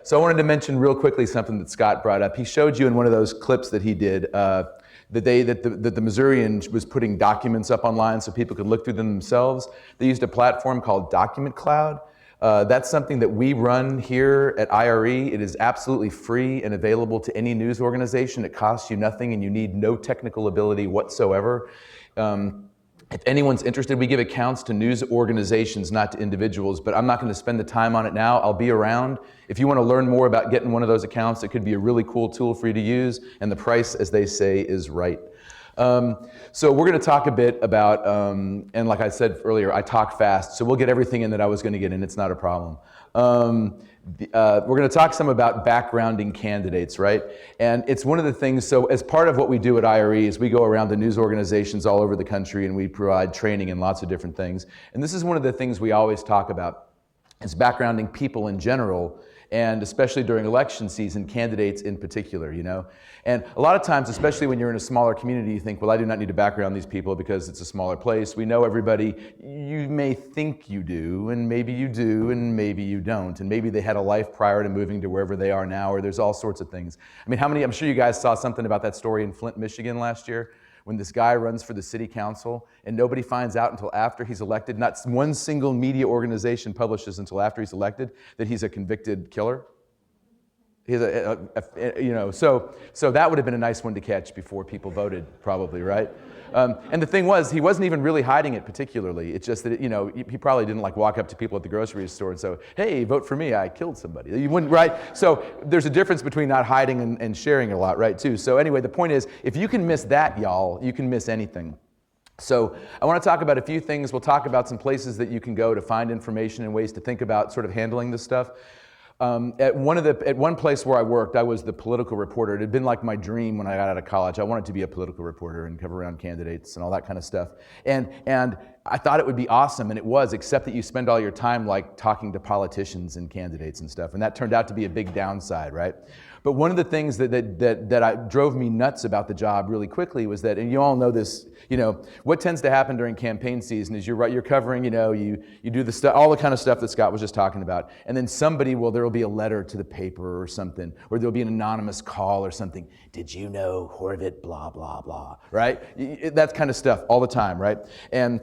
So I wanted to mention real quickly something that Scott brought up. He showed you in one of those clips that he did the day that the Missourian was putting documents up online so people could look through them themselves. They used a platform called Document Cloud. That's something that we run here at IRE. It is absolutely free and available to any news organization. It costs you nothing and you need no technical ability whatsoever. If anyone's interested, we give accounts to news organizations, not to individuals, but I'm not going to spend the time on it now. I'll be around. If you want to learn more about getting one of those accounts, it could be a really cool tool for you to use, and the price, as they say, is right. So we're going to talk a bit about, and like I said earlier, I talk fast, so we'll get everything in that I was going to get in. It's not a problem. We're going to talk some about backgrounding candidates, right? And it's one of the things, so as part of what we do at IRE is we go around to news organizations all over the country and we provide training in lots of different things. And this is one of the things we always talk about, is backgrounding people in general, and especially during election season, candidates in particular, you know? And a lot of times, especially when you're in a smaller community, you think, well, I do not need to background these people because it's a smaller place. We know everybody. You may think you do, and maybe you do, and maybe you don't. And maybe they had a life prior to moving to wherever they are now, or there's all sorts of things. I mean, I'm sure you guys saw something about that story in Flint, Michigan last year, when this guy runs for the city council and nobody finds out until after he's elected. Not one single media organization publishes until after he's elected that he's a convicted killer. He's so that would have been a nice one to catch before people voted, probably, right? And the thing was, he wasn't even really hiding it particularly. It's just that, he probably didn't like walk up to people at the grocery store and say, hey, vote for me, I killed somebody. You wouldn't, right? So there's a difference between not hiding and sharing a lot, right, too. So anyway, the point is, if you can miss that, y'all, you can miss anything. So I want to talk about a few things. We'll talk about some places that you can go to find information and ways to think about sort of handling this stuff. At one place where I worked, I was the political reporter. It had been like my dream when I got out of college. I wanted to be a political reporter and cover around candidates and all that kind of stuff. And I thought it would be awesome, and it was, except that you spend all your time like talking to politicians and candidates and stuff, and that turned out to be a big downside, right? But one of the things that drove me nuts about the job really quickly was that, and you all know this, what tends to happen during campaign season is you're covering, you do the stuff, all the kind of stuff that Scott was just talking about, and then there will be a letter to the paper or something, or there'll be an anonymous call or something. Did you know Horvit, blah, blah, blah, right? That kind of stuff all the time, right? And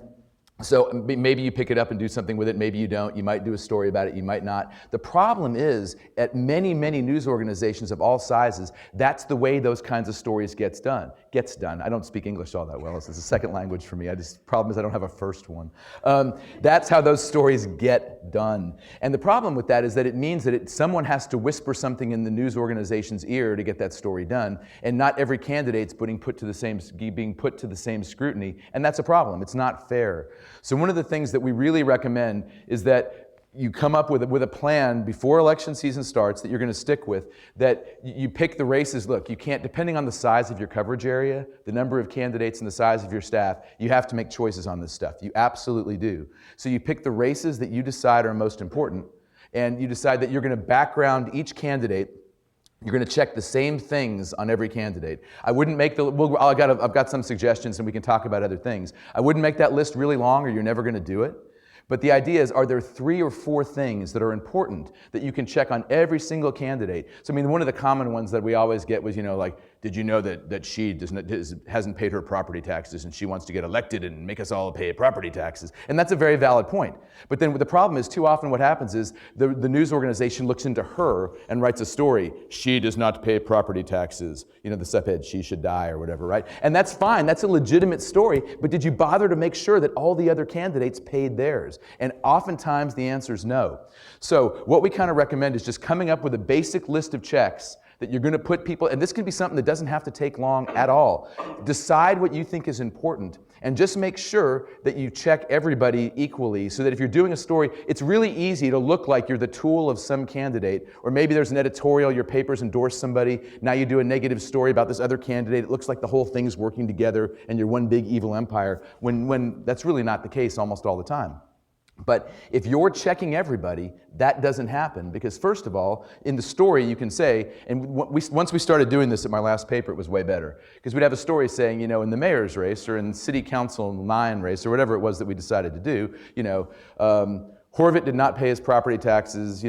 so maybe you pick it up and do something with it, maybe you don't. You might do a story about it, you might not. The problem is, at many, many news organizations of all sizes, that's the way those kinds of stories gets done. I don't speak English all that well. It's a second language for me. Problem is I don't have a first one. That's how those stories get done. And the problem with that is that it means that someone has to whisper something in the news organization's ear to get that story done, and not every candidate's being put to the same scrutiny, and that's a problem. It's not fair. So one of the things that we really recommend is that you come up with a plan before election season starts that you're going to stick with, that you pick the races. Look, you can't, depending on the size of your coverage area, the number of candidates and the size of your staff, you have to make choices on this stuff. You absolutely do. So you pick the races that you decide are most important, and you decide that you're going to background each candidate. You're going to check the same things on every candidate. I wouldn't make I've got some suggestions and we can talk about other things. I wouldn't make that list really long or you're never going to do it. But the idea is, are there 3 or 4 things that are important that you can check on every single candidate? So I mean, one of the common ones that we always get was, like, did you know that she hasn't paid her property taxes and she wants to get elected and make us all pay property taxes? And that's a very valid point. But then the problem is, too often what happens is the news organization looks into her and writes a story. She does not pay property taxes. The subhead, she should die or whatever, right? And that's fine. That's a legitimate story. But did you bother to make sure that all the other candidates paid theirs? And oftentimes the answer is no. So what we kind of recommend is just coming up with a basic list of checks that you're going to put people, and this can be something that doesn't have to take long at all. Decide what you think is important, and just make sure that you check everybody equally, so that if you're doing a story, it's really easy to look like you're the tool of some candidate, or maybe there's an editorial, your papers endorse somebody, now you do a negative story about this other candidate, it looks like the whole thing's working together and you're one big evil empire, when that's really not the case almost all the time. But if you're checking everybody, that doesn't happen, because first of all, in the story you can say, and once we started doing this at my last paper, it was way better, because we'd have a story saying, in the mayor's race or in city council 9 race or whatever it was that we decided to do, Horvit did not pay his property taxes,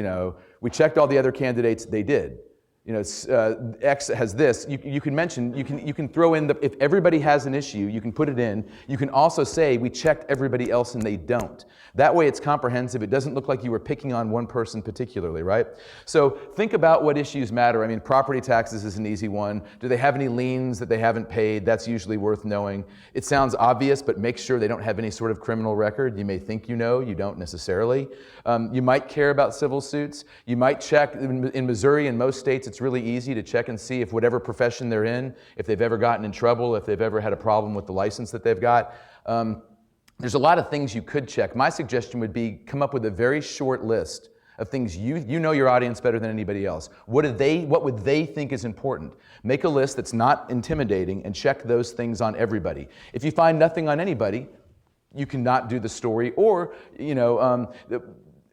We checked all the other candidates, they did. X has this. You can mention, you can throw in if everybody has an issue, you can put it in. You can also say we checked everybody else and they don't. That way it's comprehensive. It doesn't look like you were picking on one person particularly, right? So think about what issues matter. I mean, property taxes is an easy one. Do they have any liens that they haven't paid? That's usually worth knowing. It sounds obvious, but make sure they don't have any sort of criminal record. You may think you know, you don't necessarily. You might care about civil suits. You might check, in Missouri and most states, it's really easy to check and see if whatever profession they're in, if they've ever gotten in trouble, if they've ever had a problem with the license that they've got. There's a lot of things you could check. My suggestion would be come up with a very short list of things you know your audience better than anybody else. What would they think is important? Make a list that's not intimidating and check those things on everybody. If you find nothing on anybody, you cannot do the story, or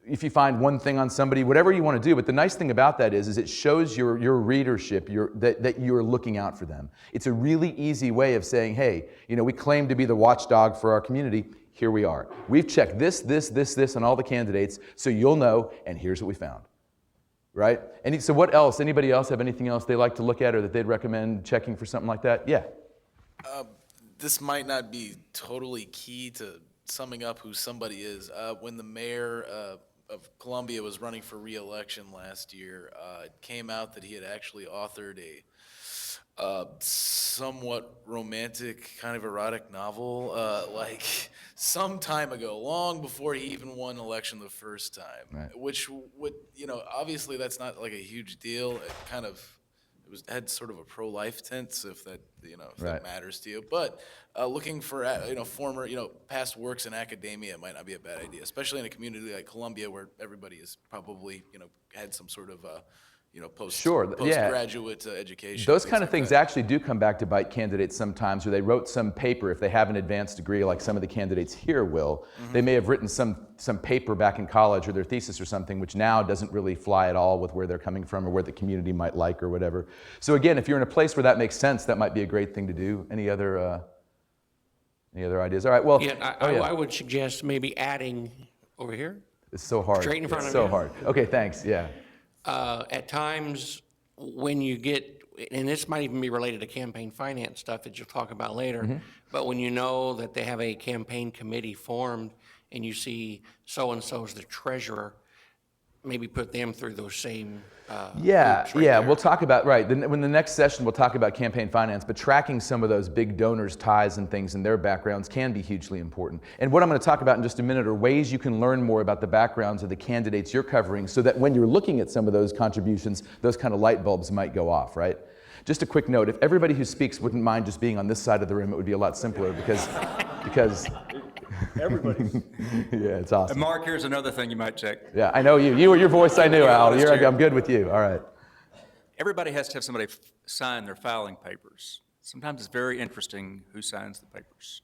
if you find one thing on somebody, whatever you want to do. But the nice thing about that is it shows your readership that you're looking out for them. It's a really easy way of saying, hey, we claim to be the watchdog for our community. Here we are. We've checked this on all the candidates, so you'll know, and here's what we found. Right? So what else? Anybody else have anything else they like to look at or that they'd recommend checking for something like that? Yeah. This might not be totally key to summing up who somebody is. When the mayor of Columbia was running for re-election last year, it came out that he had actually authored a somewhat romantic, kind of erotic novel, like some time ago, long before he even won election the first time. Right. Which would, obviously that's not like a huge deal. It had sort of a pro-life tint, so if that, if Right. that matters to you. But looking for, former, past works in academia might not be a bad idea, especially in a community like Columbia where everybody is probably, had some sort of, postgraduate education. Those kind of like things that. actually do come back to bite candidates sometimes, where they wrote some paper. If they have an advanced degree, like some of the candidates here will, they may have written some paper back in college or their thesis or something, which now doesn't really fly at all with where they're coming from or where the community might like or whatever. So again, if you're in a place where that makes sense, that might be a great thing to do. Any other ideas? All right. Well, I would suggest maybe adding over here. It's so hard. Straight in front it's of so you. hard. Okay, thanks. Yeah. At times when you get, and this might even be related to campaign finance stuff that you'll talk about later, but when you know that they have a campaign committee formed and you see so-and-so's the treasurer, maybe put them through those same groups right there. We'll talk about, when the next session we'll talk about campaign finance, but tracking some of those big donors' ties and things and their backgrounds can be hugely important. And what I'm going to talk about in just a minute are ways you can learn more about the backgrounds of the candidates you're covering, so that when you're looking at some of those contributions, those kind of light bulbs might go off, right? Just a quick note, if everybody who speaks wouldn't mind just being on this side of the room, it would be a lot simpler because Everybody's. yeah, it's awesome. And Mark, here's another thing you might check. Yeah, I know you. Your voice I knew, Al. I'm good with you. All right. Everybody has to have somebody sign their filing papers. Sometimes it's very interesting who signs the papers.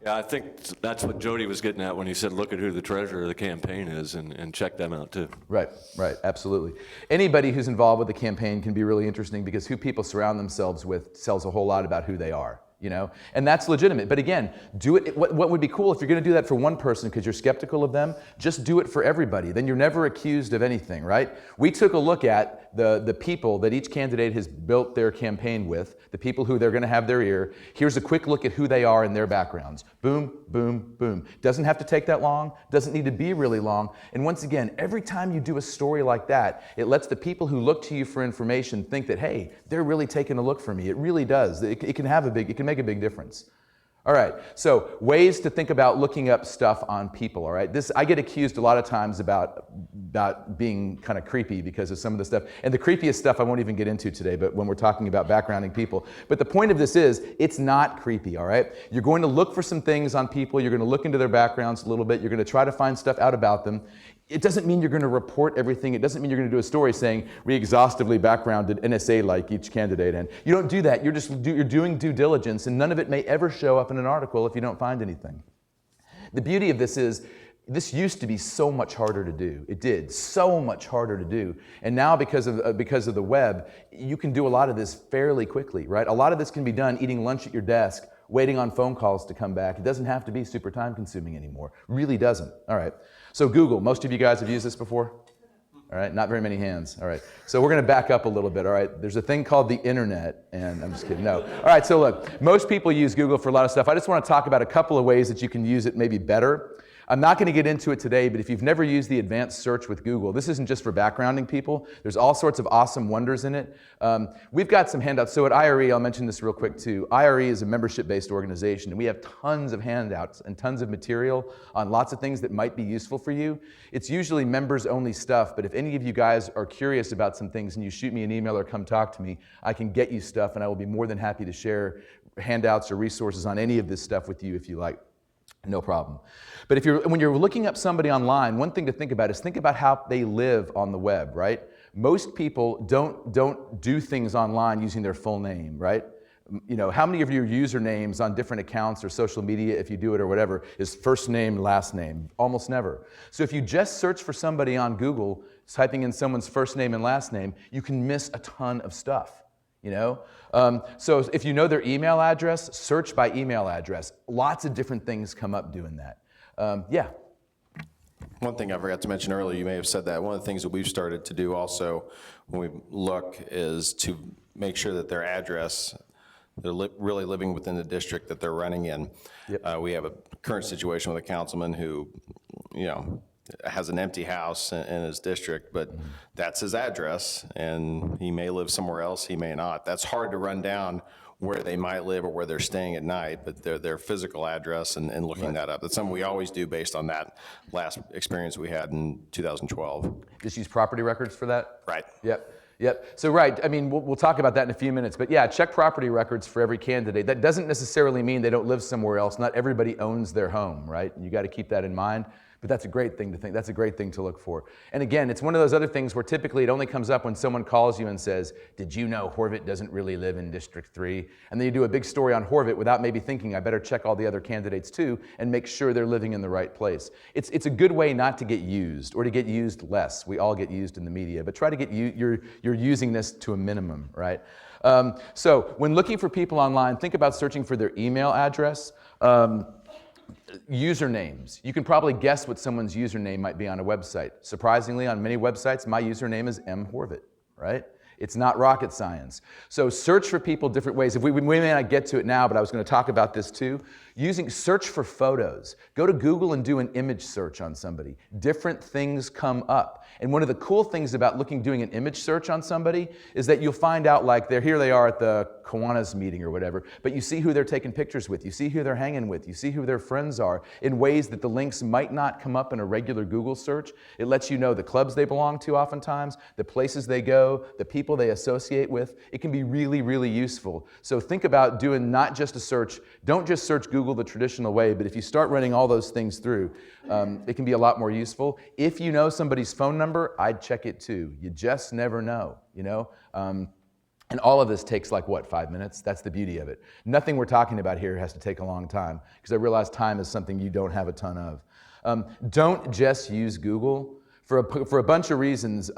Yeah, I think that's what Jody was getting at when he said, look at who the treasurer of the campaign is and check them out too. Right, absolutely. Anybody who's involved with the campaign can be really interesting because who people surround themselves with tells a whole lot about who they are. And that's legitimate. But again, do it. What would be cool if you're going to do that for one person because you're skeptical of them, just do it for everybody. Then you're never accused of anything, right? We took a look at the people that each candidate has built their campaign with, the people who they're going to have their ear. Here's a quick look at who they are and their backgrounds. Boom, boom, boom. Doesn't have to take that long, doesn't need to be really long. And once again, every time you do a story like that, it lets the people who look to you for information think that, hey, they're really taking a look for me. It really does. It can make a big difference. All right, so ways to think about looking up stuff on people, all right? I get accused a lot of times about being kind of creepy because of some of the stuff. And the creepiest stuff I won't even get into today, but when we're talking about backgrounding people. But the point of this is, it's not creepy, all right? You're going to look for some things on people. You're going to look into their backgrounds a little bit. You're going to try to find stuff out about them. It doesn't mean you're going to report everything. It doesn't mean you're going to do a story saying, we exhaustively backgrounded NSA like each candidate. And you don't do that. You're doing due diligence, and none of it may ever show up in an article if you don't find anything. The beauty of this is, this used to be so much harder to do. It did, so much harder to do. And now because of the web, you can do a lot of this fairly quickly, right? A lot of this can be done eating lunch at your desk, waiting on phone calls to come back. It doesn't have to be super time consuming anymore. Really doesn't. All right. So Google, most of you guys have used this before? All right, not very many hands. All right, so we're going to back up a little bit. All right, there's a thing called the internet, and I'm just kidding. No. All right, so look, most people use Google for a lot of stuff. I just want to talk about a couple of ways that you can use it maybe better. I'm not going to get into it today, but if you've never used the advanced search with Google, this isn't just for backgrounding people. There's all sorts of awesome wonders in it. We've got some handouts. So at IRE, I'll mention this real quick too. IRE is a membership-based organization, and we have tons of handouts and tons of material on lots of things that might be useful for you. It's usually members-only stuff, but if any of you guys are curious about some things and you shoot me an email or come talk to me, I can get you stuff, and I will be more than happy to share handouts or resources on any of this stuff with you if you like. No problem. But when you're looking up somebody online, one thing to think about is think about how they live on the web, right? Most people don't do things online using their full name, right? You know, how many of your usernames on different accounts or social media, if you do it or whatever, is first name, last name? Almost never. So if you just search for somebody on Google, typing in someone's first name and last name, you can miss a ton of stuff. You know? So if you know their email address, search by email address. Lots of different things come up doing that. Yeah. One thing I forgot to mention earlier, you may have said that, one of the things that we've started to do also when we look is to make sure that their address, they're really living within the district that they're running in. Yep. We have a current situation with a councilman who, you know, has an empty house in his district, but that's his address, and he may live somewhere else, he may not. That's hard to run down where they might live or where they're staying at night, but their physical address and looking that up. That's something we always do based on that last experience we had in 2012. Just use property records for that? Right. Yep. Yep. So right, I mean, we'll talk about that in a few minutes, but yeah, check property records for every candidate. That doesn't necessarily mean they don't live somewhere else. Not everybody owns their home, right? You got to keep that in mind. But that's a great thing to think. That's a great thing to look for. And again, it's one of those other things where typically it only comes up when someone calls you and says, did you know Horvit doesn't really live in District 3? And then you do a big story on Horvit without maybe thinking, I better check all the other candidates too and make sure they're living in the right place. It's a good way not to get used or to get used less. We all get used in the media, but try to get your using this to a minimum, right? So when looking for people online, think about searching for their email address. Usernames. You can probably guess what someone's username might be on a website. Surprisingly, on many websites, my username is mHorvit, right? It's not rocket science. So search for people different ways. We may not get to it now, but I was going to talk about this too. Search for photos. Go to Google and do an image search on somebody. Different things come up. And one of the cool things about doing an image search on somebody is that you'll find out, like, here they are at the Kiwanis meeting or whatever, but you see who they're taking pictures with, you see who they're hanging with, you see who their friends are in ways that the links might not come up in a regular Google search. It lets you know the clubs they belong to oftentimes, the places they go, the people they associate with. It can be really, really useful. So think about doing not just a search. Don't just search Google the traditional way, but if you start running all those things through, it can be a lot more useful. If you know somebody's phone number, I'd check it too. You just never know, you know? And all of this takes 5 minutes? That's the beauty of it. Nothing we're talking about here has to take a long time, because I realize time is something you don't have a ton of. Don't just use Google. For a bunch of reasons,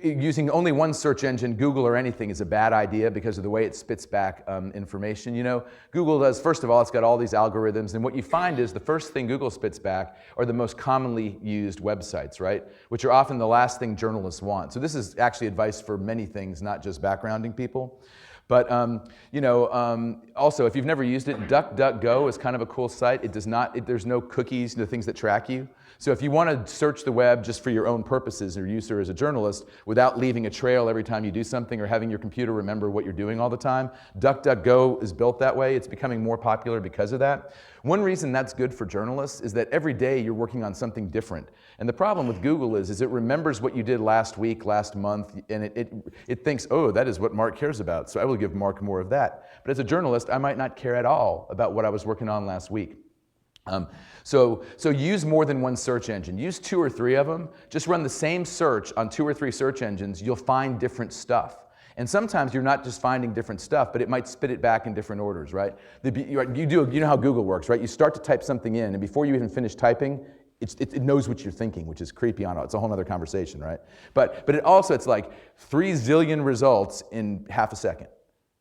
using only one search engine, Google or anything, is a bad idea because of the way it spits back information. You know, Google does, first of all, it's got all these algorithms, and what you find is the first thing Google spits back are the most commonly used websites, right? Which are often the last thing journalists want. So this is actually advice for many things, not just backgrounding people. But also, if you've never used it, DuckDuckGo is kind of a cool site. It does not, there's no cookies, no things that track you. So if you want to search the web just for your own purposes or use her as a journalist without leaving a trail every time you do something or having your computer remember what you're doing all the time, DuckDuckGo is built that way. It's becoming more popular because of that. One reason that's good for journalists is that every day you're working on something different. And the problem with Google is it remembers what you did last week, last month, and it thinks, oh, that is what Mark cares about, so I will give Mark more of that. But as a journalist, I might not care at all about what I was working on last week. So use more than one search engine. Use 2 or 3 of them. Just run the same search on 2 or 3 search engines. You'll find different stuff. And sometimes you're not just finding different stuff, but it might spit it back in different orders, right? You know how Google works, right? You start to type something in, and before you even finish typing, it knows what you're thinking, which is creepy on it. It's a whole other conversation, right? But it's like 3 zillion results in half a second,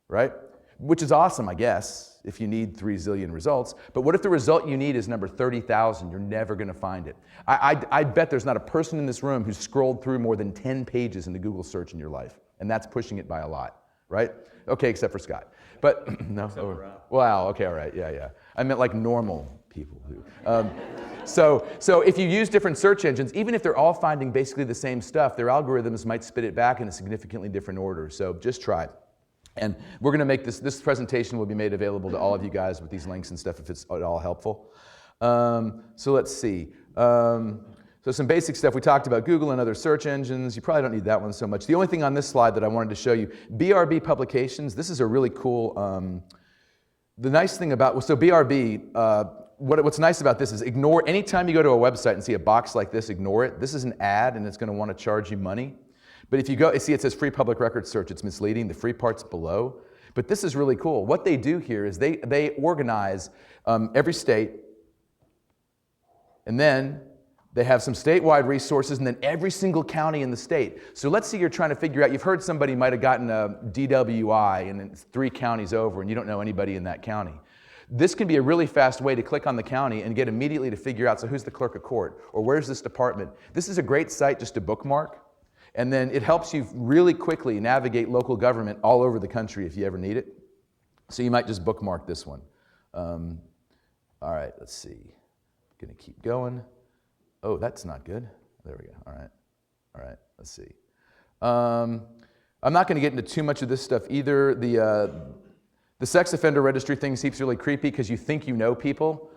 right? which is awesome, I guess, if you need 3 zillion results. But what if the result you need is number 30,000? You're never going to find it. I bet there's not a person in this room who's scrolled through more than 10 pages in the Google search in your life, and that's pushing it by a lot, right? Okay, except for Scott. But no. Wow. Okay. All right. Yeah. I meant like normal people who. So if you use different search engines, even if they're all finding basically the same stuff, their algorithms might spit it back in a significantly different order. So just try it. And we're going to make this presentation will be made available to all of you guys with these links and stuff if it's at all helpful. So let's see. So some basic stuff. We talked about Google and other search engines. You probably don't need that one so much. The only thing on this slide that I wanted to show you, BRB publications. This is a really cool, the nice thing about, so BRB, what's nice about this is ignore, anytime you go to a website and see a box like this, ignore it. This is an ad and it's going to want to charge you money. But if you go, see it says free public records search, it's misleading. The free part's below. But this is really cool. What they do here is they organize every state, and then they have some statewide resources, and then every single county in the state. So let's say you're trying to figure out, you've heard somebody might have gotten a DWI and it's 3 counties over and you don't know anybody in that county. This can be a really fast way to click on the county and get immediately to figure out, so who's the clerk of court, or where's this department? This is a great site just to bookmark, and then it helps you really quickly navigate local government all over the country if you ever need it. So you might just bookmark this one. All right, let's see. Gonna keep going. Oh, that's not good. There we go. All right, let's see. I'm not going to get into too much of this stuff either. The sex offender registry thing seems really creepy because you think you know people.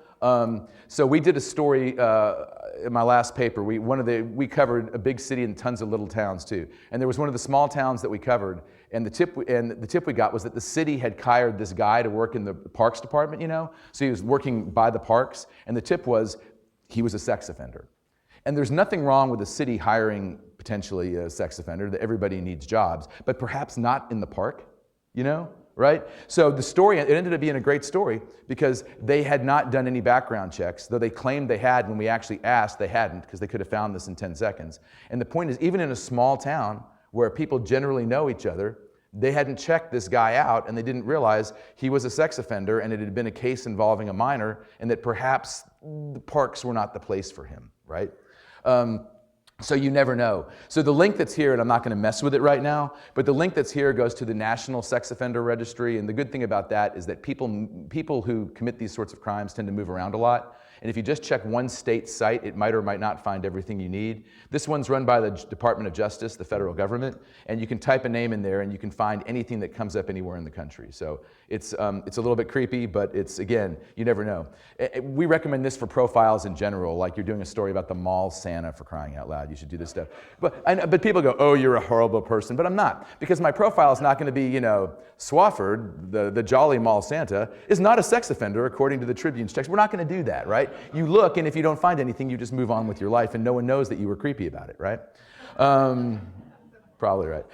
So we did a story in my last paper. We covered a big city and tons of little towns too. And there was one of the small towns that we covered, and the tip we got was that the city had hired this guy to work in the parks department, you know? So he was working by the parks, and the tip was he was a sex offender. And there's nothing wrong with the city hiring potentially a sex offender, that everybody needs jobs, but perhaps not in the park, you know, right? So the story, it ended up being a great story because they had not done any background checks, though they claimed they had. When we actually asked, they hadn't, because they could have found this in 10 seconds. And the point is, even in a small town where people generally know each other, they hadn't checked this guy out, and they didn't realize he was a sex offender, and it had been a case involving a minor, and that perhaps the parks were not the place for him, right? So you never know. So the link that's here, and I'm not going to mess with it right now, but the link that's here goes to the National Sex Offender Registry, and the good thing about that is that people who commit these sorts of crimes tend to move around a lot. And if you just check one state site, it might or might not find everything you need. This one's run by the Department of Justice, the federal government, and you can type a name in there and you can find anything that comes up anywhere in the country. So it's a little bit creepy, but it's, again, you never know. We recommend this for profiles in general, like you're doing a story about the mall Santa, for crying out loud. You should do this stuff. But people go, oh, you're a horrible person, but I'm not, because my profile is not going to be, you know, Swafford, the jolly mall Santa, is not a sex offender according to the Tribune's checks. We're not going to do that, right? You look, and if you don't find anything, you just move on with your life, and no one knows that you were creepy about it, right? Probably right.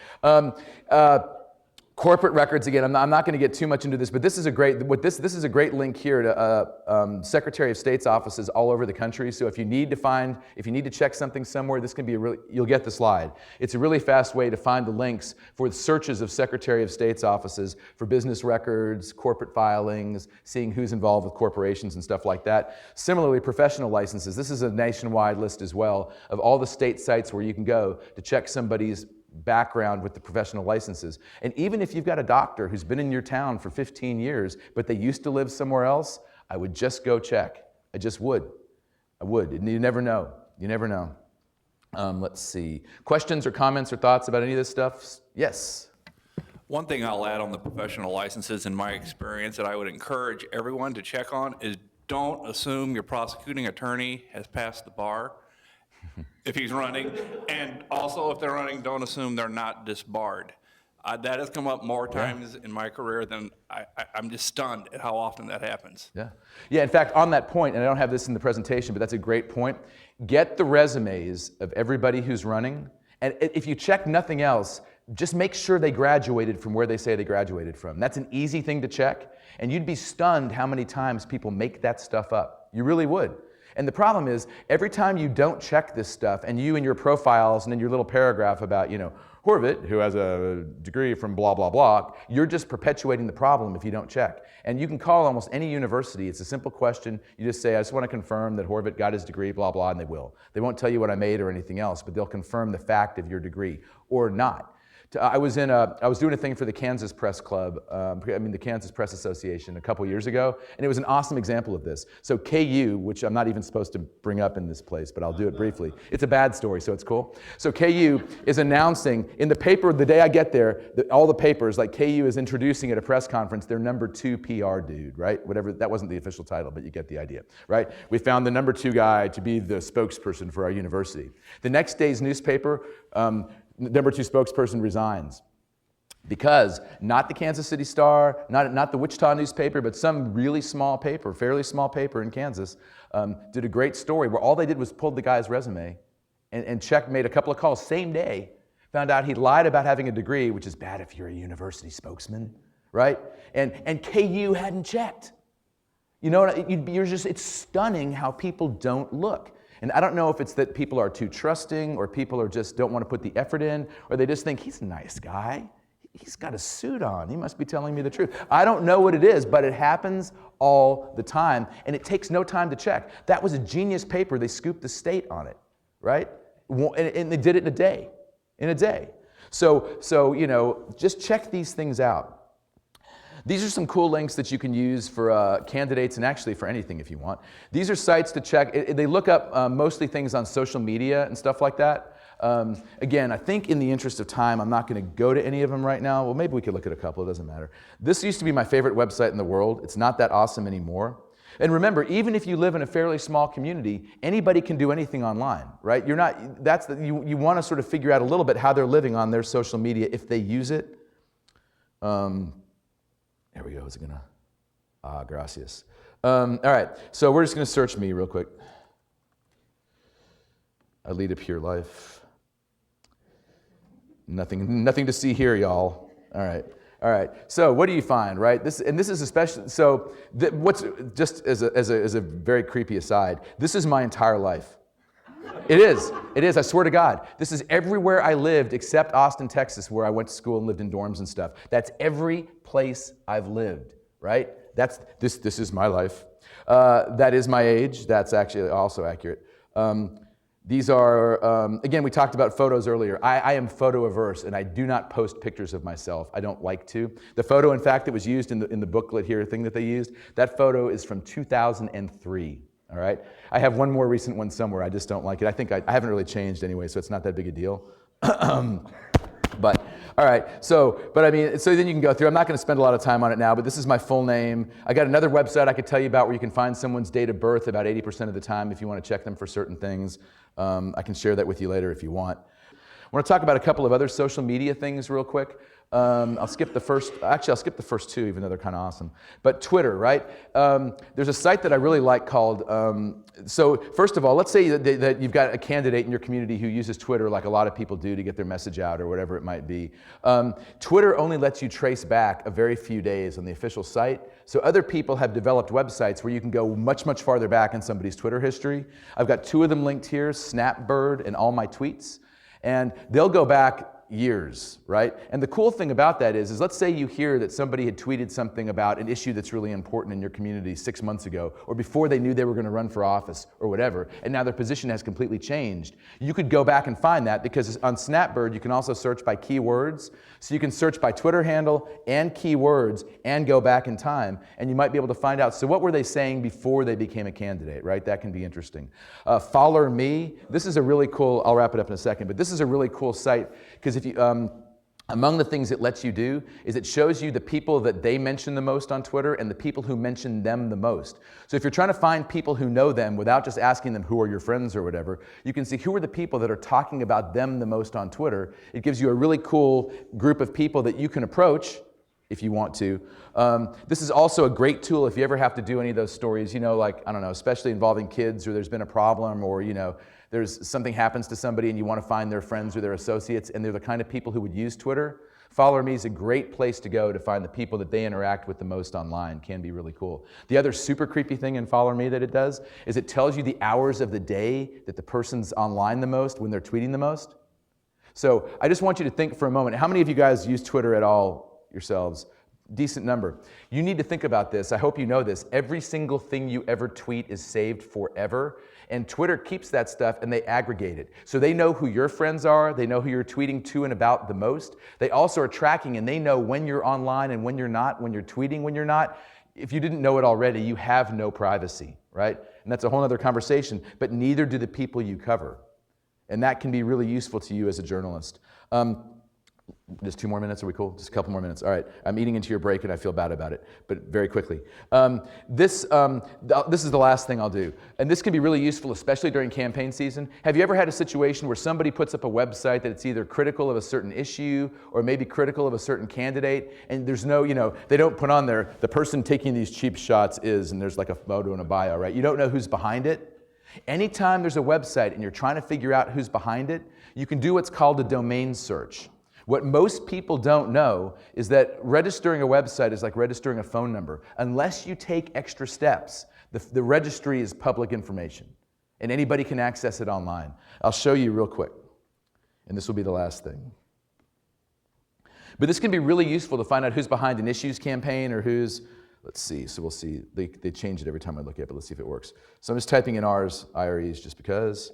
Corporate records, again, I'm not going to get too much into this, but this is a great, this is a great link here to Secretary of State's offices all over the country. So if you need to check something somewhere, this can be you'll get the slide. It's a really fast way to find the links for the searches of Secretary of State's offices for business records, corporate filings, seeing who's involved with corporations and stuff like that. Similarly, professional licenses. This is a nationwide list as well of all the state sites where you can go to check somebody's background with the professional licenses. And even if you've got a doctor who's been in your town for 15 years, but they used to live somewhere else, I would just go check. I just would. I would. You never know. You never know. Let's see. Questions or comments or thoughts about any of this stuff? Yes. One thing I'll add on the professional licenses in my experience that I would encourage everyone to check on is don't assume your prosecuting attorney has passed the bar if he's running. And also, if they're running, don't assume they're not disbarred. That has come up more times in my career than I'm just stunned at how often that happens. Yeah, in fact, on that point, and I don't have this in the presentation, but that's a great point, get the resumes of everybody who's running, and if you check nothing else, just make sure they graduated from where they say they graduated from. That's an easy thing to check, and you'd be stunned how many times people make that stuff up. You really would. And the problem is, every time you don't check this stuff, and you in your profiles and in your little paragraph about, Horvit, who has a degree from blah, blah, blah, you're just perpetuating the problem if you don't check. And you can call almost any university. It's a simple question. You just say, I just want to confirm that Horvit got his degree, blah, blah, and they will. They won't tell you what I made or anything else, but they'll confirm the fact of your degree or not. I was doing a thing for the Kansas Press Club, the Kansas Press Association a couple years ago, and it was an awesome example of this. So KU, which I'm not even supposed to bring up in this place, but I'll do it briefly. It's a bad story, so it's cool. So KU is announcing in the paper the day I get there, all the papers, like KU is introducing at a press conference their #2 PR dude, right? Whatever, that wasn't the official title, but you get the idea, right? We found the #2 guy to be the spokesperson for our university. The next day's newspaper, #2 spokesperson resigns because not the Kansas City Star, not the Wichita newspaper, but some really small paper, fairly small paper in Kansas, did a great story where all they did was pulled the guy's resume and made a couple of calls same day, found out he lied about having a degree, which is bad if you're a university spokesman, right? And KU hadn't checked. It's stunning how people don't look. And I don't know if it's that people are too trusting or people are just don't want to put the effort in, or they just think, he's a nice guy. He's got a suit on. He must be telling me the truth. I don't know what it is, but it happens all the time, and it takes no time to check. That was a genius paper. They scooped the state on it, right? And they did it in a day. So just check these things out. These are some cool links that you can use for candidates and actually for anything if you want. These are sites to check. They look up mostly things on social media and stuff like that. Again, I think in the interest of time, I'm not going to go to any of them right now. Well, maybe we could look at a couple. It doesn't matter. This used to be my favorite website in the world. It's not that awesome anymore. And remember, even if you live in a fairly small community, anybody can do anything online, right? You want to sort of figure out a little bit how they're living on their social media if they use it. There we go. Is it gonna? Gracias. All right. So we're just gonna search me real quick. I lead a pure life. Nothing to see here, y'all. All right. So what do you find, right? This is especially so. What's just as a very creepy aside. This is my entire life. It is. I swear to God. This is everywhere I lived except Austin, Texas, where I went to school and lived in dorms and stuff. That's every place I've lived, right? This is my life. That is my age. That's actually also accurate. These are, again, we talked about photos earlier. I am photo averse, and I do not post pictures of myself. I don't like to. The photo, in fact, that was used in the booklet here, thing that they used, that photo is from 2003. All right. I have one more recent one somewhere. I just don't like it. I think I haven't really changed anyway, so it's not that big a deal. But all right. So then you can go through. I'm not going to spend a lot of time on it now, but this is my full name. I got another website I could tell you about where you can find someone's date of birth about 80% of the time if you want to check them for certain things. I can share that with you later if you want. I want to talk about a couple of other social media things real quick. I'll skip the first two, even though they're kind of awesome. But Twitter, right? There's a site that I really like called, so first of all, let's say that you've got a candidate in your community who uses Twitter like a lot of people do to get their message out or whatever it might be. Twitter only lets you trace back a very few days on the official site. So other people have developed websites where you can go much, much farther back in somebody's Twitter history. I've got two of them linked here, Snapbird and All My Tweets. And they'll go back years, right? And the cool thing about that is let's say you hear that somebody had tweeted something about an issue that's really important in your community 6 months ago, or before they knew they were going to run for office or whatever, and now their position has completely changed. You could go back and find that because on Snapbird, you can also search by keywords. So you can search by Twitter handle and keywords and go back in time, and you might be able to find out, so what were they saying before they became a candidate, right? That can be interesting. Follow Me, this is a really cool, I'll wrap it up in a second, but this is a really cool site because if you, among the things it lets you do is it shows you the people that they mention the most on Twitter and the people who mention them the most. So if you're trying to find people who know them without just asking them who are your friends or whatever, you can see who are the people that are talking about them the most on Twitter. It gives you a really cool group of people that you can approach if you want to. This is also a great tool if you ever have to do any of those stories, you know, like, I don't know, especially involving kids, or there's been a problem, or, you know, there's something happens to somebody and you want to find their friends or their associates, and they're the kind of people who would use Twitter. Follow Me is a great place to go to find the people that they interact with the most online. Can be really cool. The other super creepy thing in Follow Me that it does is it tells you the hours of the day that the person's online the most when they're tweeting the most. So I just want you to think for a moment, how many of you guys use Twitter at all yourselves? Decent number. You need to think about this. I hope you know this. Every single thing you ever tweet is saved forever. And Twitter keeps that stuff and they aggregate it. So they know who your friends are, they know who you're tweeting to and about the most. They also are tracking and they know when you're online and when you're not, when you're tweeting, when you're not. If you didn't know it already, you have no privacy, right? And that's a whole other conversation, but neither do the people you cover. And that can be really useful to you as a journalist. Just 2 more minutes, are we cool? Just a couple more minutes. All right, I'm eating into your break and I feel bad about it, but very quickly. This is the last thing I'll do. And this can be really useful, especially during campaign season. Have you ever had a situation where somebody puts up a website that it's either critical of a certain issue or maybe critical of a certain candidate, and there's no, you know, they don't put on there, the person taking these cheap shots is, and there's like a photo and a bio, right? You don't know who's behind it. Anytime there's a website and you're trying to figure out who's behind it, you can do what's called a domain search. What most people don't know is that registering a website is like registering a phone number. Unless you take extra steps, the registry is public information, and anybody can access it online. I'll show you real quick, and this will be the last thing. But this can be really useful to find out who's behind an issues campaign or who's, let's see, so we'll see. They change it every time I look at it, but let's see if it works. So I'm just typing in IREs just because.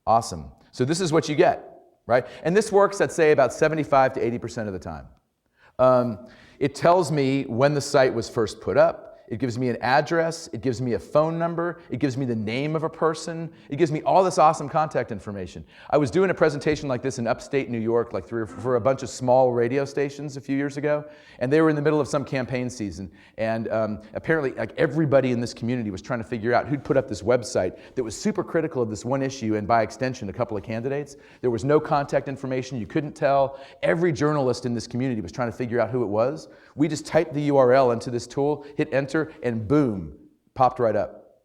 Awesome. So this is what you get. Right? And this works, I'd say, about 75 to 80% of the time. It tells me when the site was first put up. It gives me an address. It gives me a phone number. It gives me the name of a person. It gives me all this awesome contact information. I was doing a presentation like this in upstate New York, like for a bunch of small radio stations a few years ago, and they were in the middle of some campaign season. And apparently, like everybody in this community was trying to figure out who'd put up this website that was super critical of this one issue, and by extension, a couple of candidates. There was no contact information. You couldn't tell. Every journalist in this community was trying to figure out who it was. We just typed the URL into this tool, hit enter, and boom, popped right up.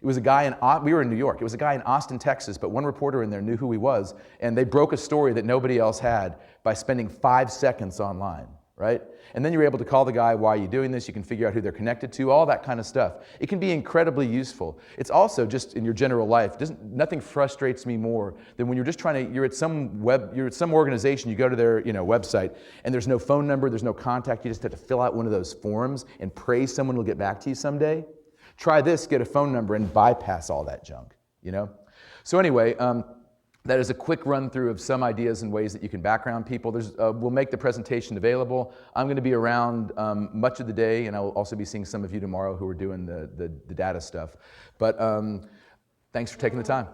It was a guy we were in New York. It was a guy in Austin, Texas, but one reporter in there knew who he was, and they broke a story that nobody else had by spending 5 seconds online, right? And then you're able to call the guy, why are you doing this? You can figure out who they're connected to, all that kind of stuff. It can be incredibly useful. It's also just in your general life, nothing frustrates me more than when you're just trying to, you're at some organization, you go to their website, and there's no phone number, there's no contact, you just have to fill out one of those forms and pray someone will get back to you someday. Try this, get a phone number, and bypass all that junk, you know? So anyway, that is a quick run through of some ideas and ways that you can background people. We'll make the presentation available. I'm going to be around much of the day, and I will also be seeing some of you tomorrow who are doing the data stuff. But thanks for taking the time.